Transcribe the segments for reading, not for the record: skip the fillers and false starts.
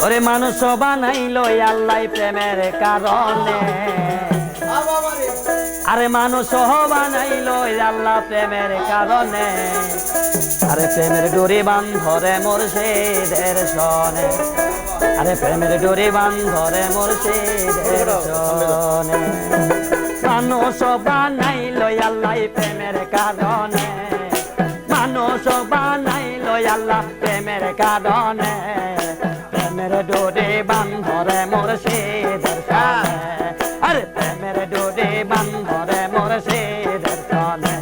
ওরে মানুষ বানাইলো আল্লাহ প্রেমের কারণে আরে মানুষ বানাইলো আল্লাহ প্রেমের কারণে আরে প্রেমের ডোরি বান্ধরে মুর্শিদের সনে আরে প্রেমের ডোরি বান্ধরে মুর্শিদের সনে মানুষ বানাইলো আল্লাহ প্রেমের কারণে মানুষ বানাইলো আল্লাহ প্রেমের কারণে প্রেমের ডোরি বান্ধরে মুর্শিদের সনে আরে প্রেমের ডোরি বান্ধরে মুর্শিদের সনে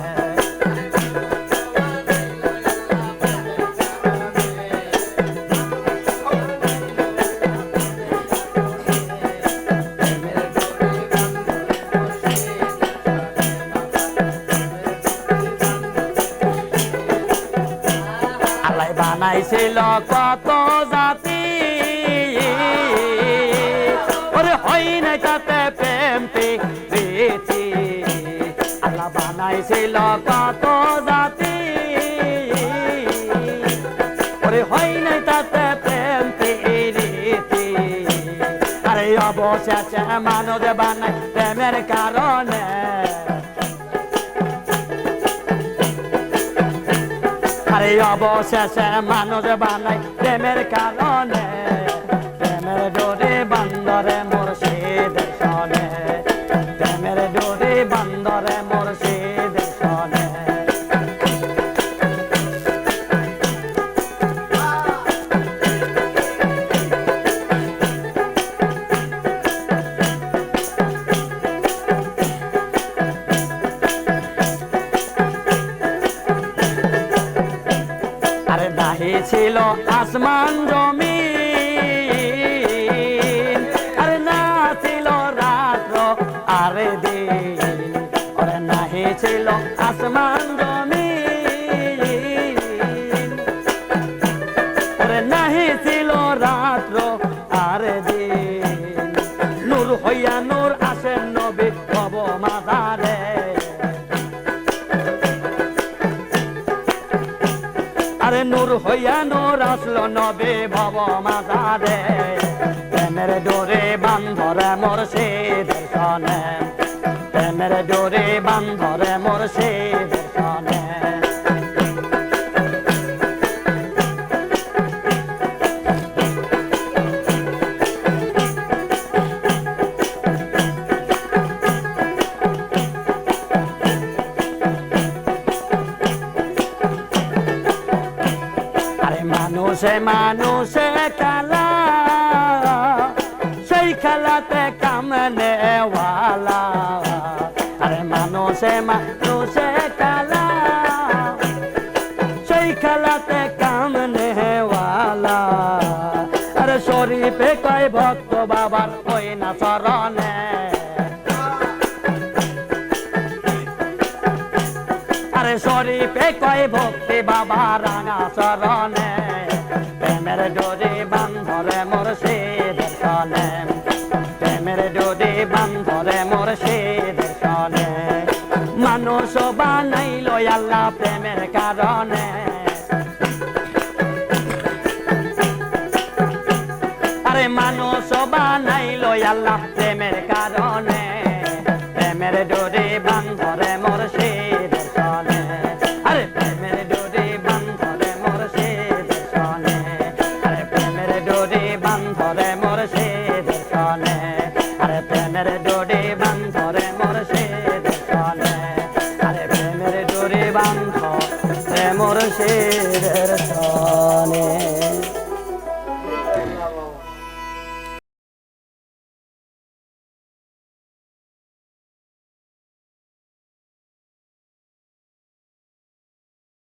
আল্লাহ বানাইছিল কত জাতি ওরে হয় নাই তাতে প্রেম প্রীতি আল্লাহ বানাইছিল কত জাতি ওরে হয় নাই তাতে প্রেম প্রীতি আরে অবশেষে মানব বানাই প্রেমের কারণে আরে অবশেষে মানুষ বানাই প্রেমের কারণে প্রেমের ডোরে বান্দরে মুর্শিদের সনে প্রেমের ডোরে বান্দরে মুর্শিদের সনে আরে নাহি ছিল আসমান জমিন আরে না ছিল রাত্র আরে দিন আরে নাহি ছিল আসমান জমিন আরে নাহি ছিল রাত্র আরে দিন নূর হইয়া নূর আসেন নবী ভব মাজারে আরে নূর হইয়া নূর আসলো নবী ভব মাজারে প্রেমের ডোরে বান্ধরে মুর্শিদের সনে প্রেমের ডোরে বান্ধরে মুর্শিদের সনে মানুষে মানুষে খেলা সেই খেলাতে কামনে ওয়ালা আরে মানুষে মানুষে খেলা সেই খেলাতে কামনে ওয়ালা আরে শরীফে কয় ভক্ত বাবার ওই না চরণে আরে শরীফে কয় ভক্তি বাবা রাঙা চরণে প্রেমের ডোরে বান্ধরে মুর্শিদের সনে প্রেমের ডোরে বান্ধরে মুর্শিদের সনে মানুষ বানাইলো আল্লাহ প্রেমের কারণে আরে মানুষ বানাইলো আল্লাহ প্রেমের কারণে প্রেমের ডোরে বান্ধরে মুর্শিদের সনে আরে প্রেমের ডোরে বান্ধরে মুর্শিদের সনে আরে প্রেমের ডোরে